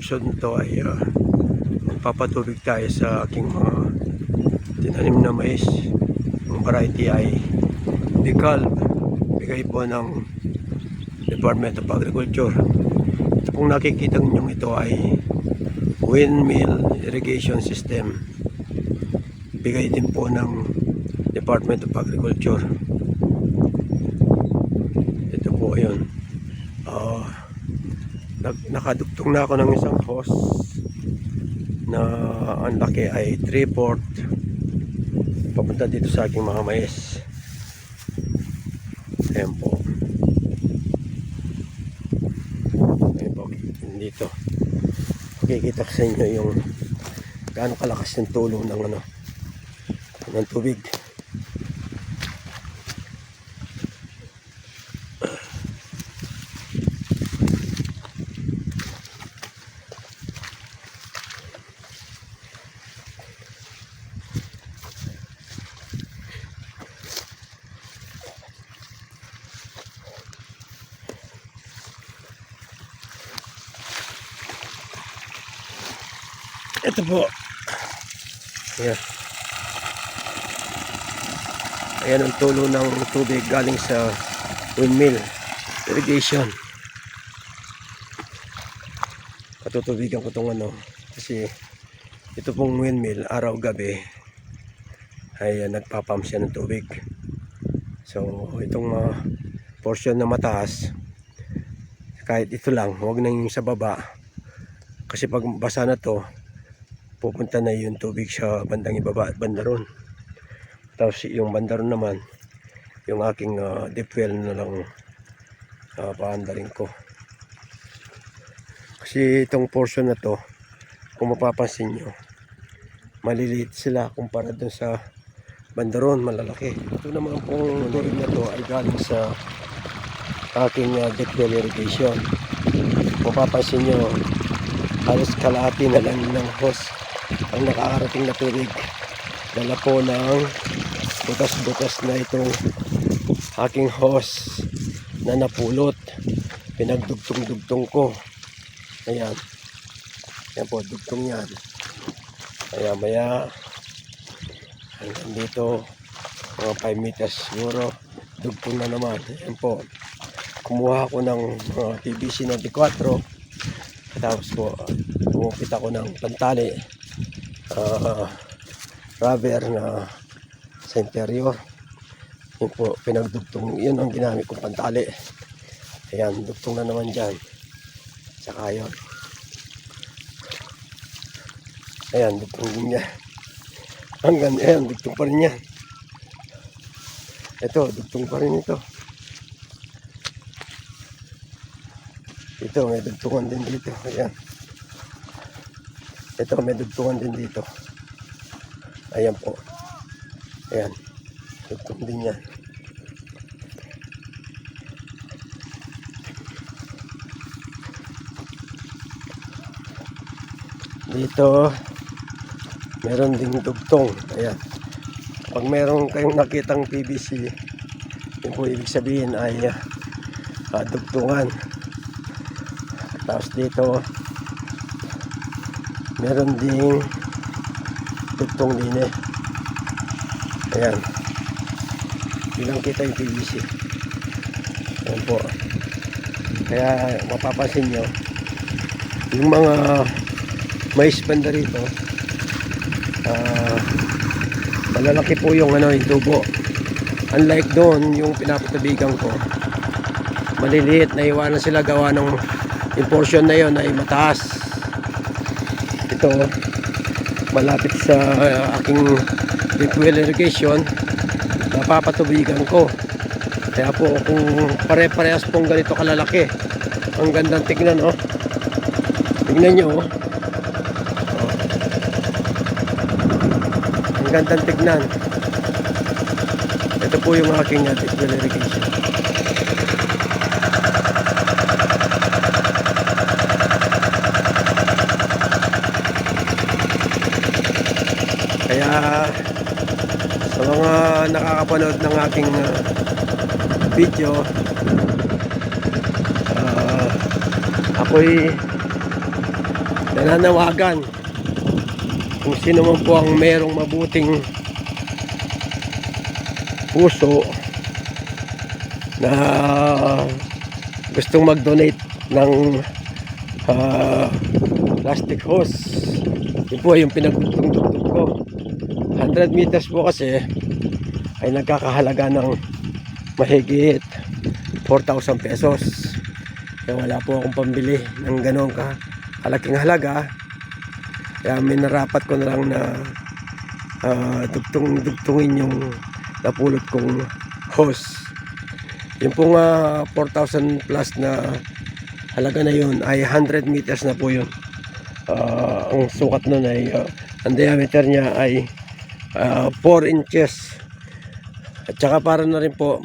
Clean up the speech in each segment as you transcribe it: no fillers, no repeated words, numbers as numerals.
episode nito ay magpapatubig tayo sa aking mga tinanim na mais. Ang variety ay Decal, bigay po ng Department of Agriculture. Ito pong nakikita ninyong ito ay windmill irrigation system, bigay din po ng Department of Agriculture. Ito po yun. Nakadugtong na ako ng isang hose na ang laki ay 3/4 papunta dito sa aking mga mais. Ayan po. Ayan po dito. Makikita ko sa inyo yung gaano kalakas yung tulong ng tubig. Ito po. Ayan. Ayan ang tulo ng tubig galing sa windmill irrigation. Patutubigan ko itong kasi ito pong windmill araw-gabi ay nagpapump siya ng tubig. So itong portion na mataas, kahit ito lang, huwag na yung sa baba, kasi pag basa na to pupunta na yung tubig sa bandang ibaba at banda ron. Tapos yung banda ron naman, yung aking deep well na lang paandarin ko. Kasi itong portion na to, kung mapapansin nyo, maliliit sila kumpara dun sa banda ron, malalaki. Ito naman pong tubig na to ay galing sa aking deep well irrigation. Kung mapapansin nyo, halos kalahati na lang ng hose ang nakakarating na tubig. Dala po ng butas-butas na itong aking hose na napulot, pinagdugtong-dugtong ko. Ayan, yan po, dugtong yan. Maya hanggang dito mga 5 meters siguro, dugtong na naman. Ayan po, kumuha ko ng mga PVC 94, tapos po bumukit ako ng pantali, rubber na sa interior. Yun po, pinagdugtong, yun ang ginamit kong pantali. Ayan, dugtong na naman dyan. Saka yun, ayan, dugtong din yan hanggang, ayan, dugtong pa rin yan. Ito, dugtong pa rin ito. Ito, may dugtungan din dito. Ayan, ito, may dugtungan din dito. Ayan po. Ayan. Dugtong din yan. Dito, meron ding dugtong. Ayan. Pag meron kayong nakitang PVC, yun po ibig sabihin ay dugtungan. Tapos dito, meron ding dugtong din eh. Ayan, bilang kita yung PVC. Ayan po. Kaya mapapansin nyo, yung mga mais banda rito, malalaki po yung yung tubo. Unlike doon, yung pinapatubigan ko, maliliit, naiwanan sila gawa ng yung portion na yun ay mataas. Ito, malapit sa aking deep well irrigation, napapatubigan ko. Kaya po kung pare-parehas pong ganito kalalaki, ang gandang tignan, oh. Tignan nyo, oh. Ang gandang tignan. Ito po yung aking deep well irrigation. Kaya sa mga nakakapanood ng aking video, ako'y nananawagan kung sino man po ang merong mabuting puso na gustong mag-donate ng plastic hose. Yun po yung pinagdugtong ko. 100 meters po kasi ay nagkakahalaga ng mahigit 4,000 pesos. Kaya wala po akong pambili ng ganong kalaking halaga. Kaya minarapat ko na lang na dugtungin yung napulot kong hose. Yung pong 4,000 plus na halaga na yun ay 100 meters na po yun. Ang sukat nun ay ang diameter niya ay 4 inches. At saka para na rin po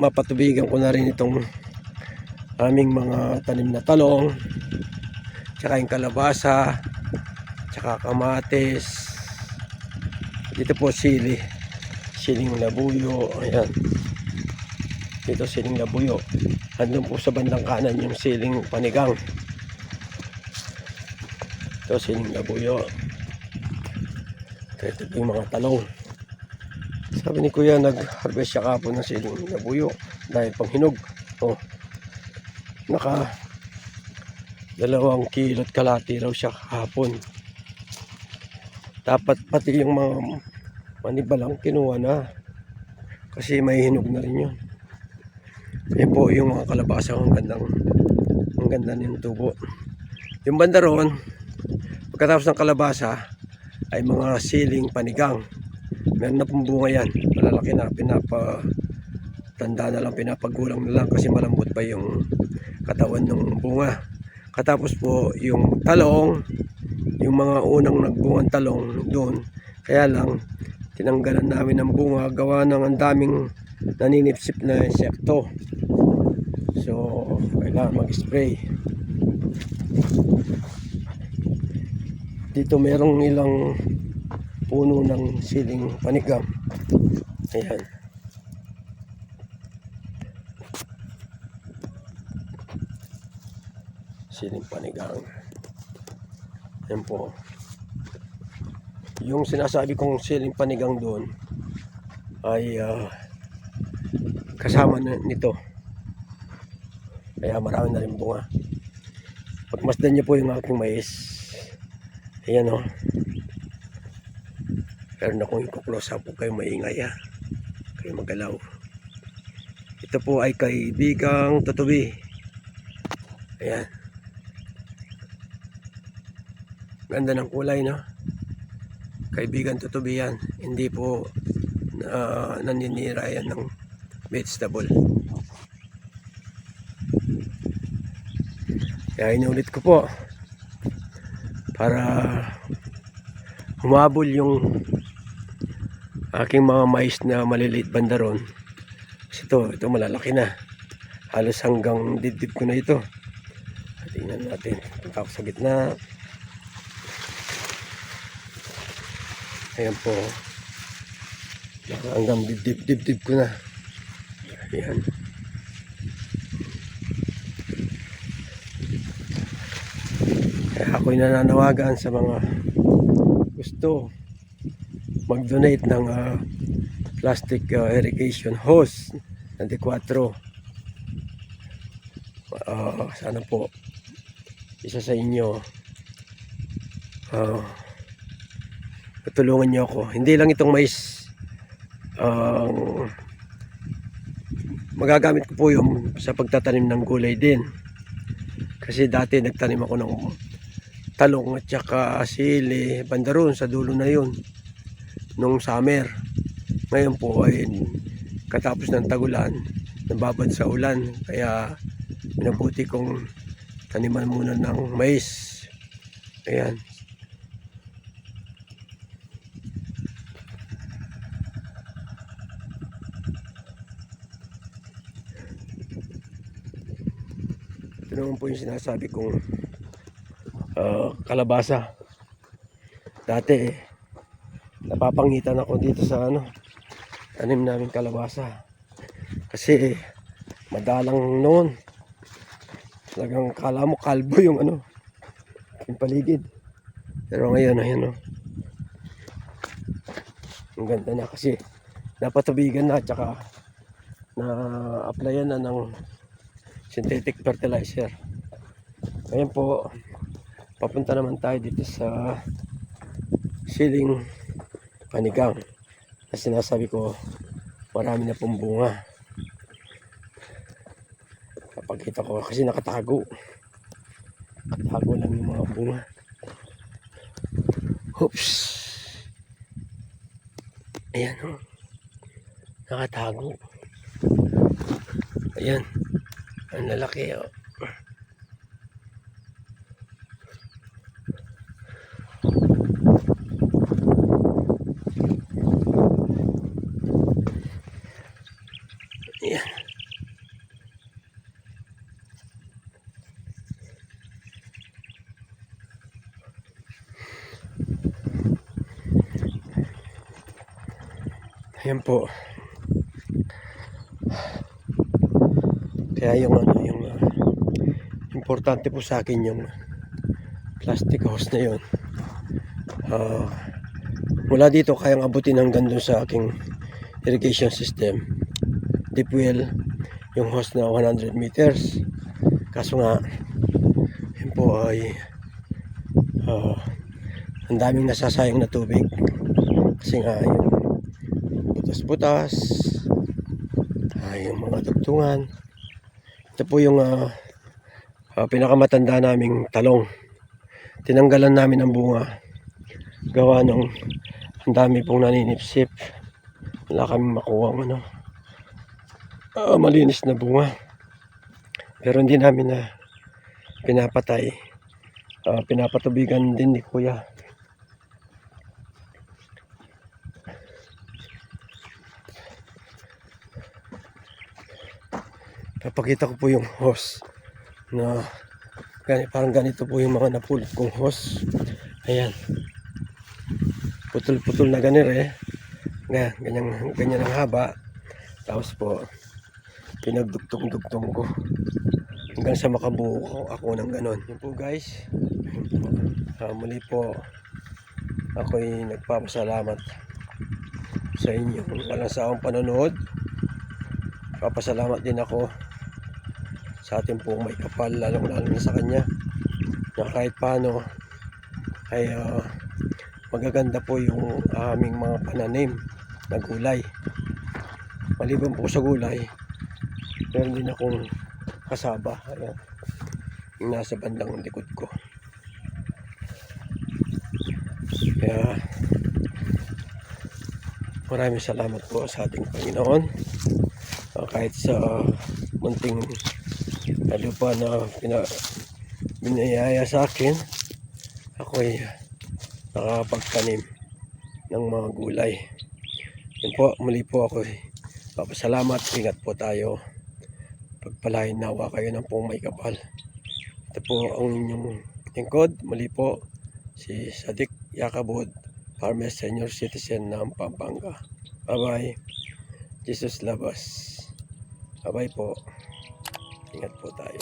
mapatubigan ko na rin itong aming mga tanim na talong, tsaka yung kalabasa, tsaka kamatis. Dito po siling labuyo. Ayan, dito siling labuyo. Andun po sa bandang kanan yung siling panigang. Ito siling labuyo. Ito yung mga talong. Sabi ni kuya, nag-harvest siya kapon ng siling labuyo dahil panghinog. Naka 2 kilot kalahati raw siya kahapon. Dapat pati yung mga manibalang kinuha na kasi may hinog na rin yun. Yan po yung mga kalabasa, ang ganda ng tubo. Yung banda roon, pagkatapos ng kalabasa ay mga siling panigang. Meron na pong bunga yan, malalaki na, pinapatanda na lang, pinapagulang na lang kasi malambot pa yung katawan ng bunga. Katapos po yung talong, yung mga unang nagbungang talong doon, kaya lang tinanggalan namin ng bunga gawa ng ang daming naninipsip na insekto. So kailangan mag-spray. Dito merong ilang puno ng siling panigang. Ayan. Siling panigang. Ayan po. Yung sinasabi kong siling panigang doon ay kasama nito. Kaya marami na rin bunga. Pagmasdan niyo po yung aking mais. Ayan o. Pero na kung i-close up po kayo maingay ha. Kayo magalaw. Ito po ay kaibigang tutubi. Ayan. Ganda ng kulay, no? Kaibigan tutubi yan. Hindi po naninira yan ng vegetable. Kaya inulit ko po para humabol yung aking mga mais na maliliit banda ron. Kasi ito malalaki na. Halos hanggang dibdib ko na ito. Tingnan natin. Punta ako sa gitna. Ayan po. Hanggang dibdib ko na. Ayan. Kaya ako'y nananawagan sa mga gusto mag-donate ng plastic irrigation hose na D4. Sana po isa sa inyo tutulungan niyo ako. Hindi lang itong mais, magagamit ko po yung sa pagtatanim ng gulay din. Kasi dati nagtanim ako ng talong at saka sili banda roon sa dulo na yun nung summer. Ngayon po ay katapos ng tagulan, nababad sa ulan, kaya pinabuti kong taniman muna ng mais. Ayan. Ito naman po yung sinasabi kong kalabasa. Dati napapangitan ako dito sa tanim namin kalabasa kasi madalang noon, talagang kala mo kalbo yung yung paligid. Pero ngayon, ayan o. Ang ganda na kasi napatubigan na, tsaka na-applyan na ng synthetic fertilizer. Ngayon po, papunta naman tayo dito sa siling panigang na sinasabi ko marami na pong bunga. Kapagkita ko kasi nakatago lang yung mga bunga. Oops, ayan o, nakatago. Ayan, ang lalaki o. Ayan. Ayan po. Kaya yung importante po sa akin yung plastic hose na yun. Mula dito kayang abutin hanggang doon sa aking irrigation system. Deep well yung hose na 100 meters. Kaso nga, yun po ay ang daming nasasayang na tubig. Kasi nga yung butas-butas, yung mga dugtungan. Ito po yung pinakamatanda naming talong. Tinanggalan namin ang bunga. Gawa nung ang dami pong naninipsip. Wala kami makuha malinis na bunga. Pero hindi namin na pinapatay. Pinapatubigan din ni Kuya. Papakita ko po yung hose na parang ganito po yung mga napulot kong hose. Ayan, putol-putol na ganito ganyan ang haba. Tapos po pinagdugtong-dugtong ko hanggang sa makabuo ako ng ganon. Yun po guys, muli po ako'y nagpapasalamat sa inyong walang sawang panonood. Papasalamat din ako sa ating pong may kapal, lalong na sa kanya, na kahit paano ay magaganda po yung aming mga pananim na gulay. Maliban po sa gulay, meron din akong kasaba. Ayan, yung nasa bandang likod ko. Kaya maraming salamat po sa ating Panginoon. Kahit sa munting lupa na binayaya sa akin, ako'y nakapagtanim ng mga gulay. Yun po, muli po ako'y papasalamat. Ingat po tayo. Pagpalain nawa kayo ng pong may kapal. Ito po ang inyong lingkod. Muli po, si Sadik Yakabud, Farmer Senior Citizen ng Pampanga. Bye bye. Jesus love us. Bye bye po. Ingat po tayo.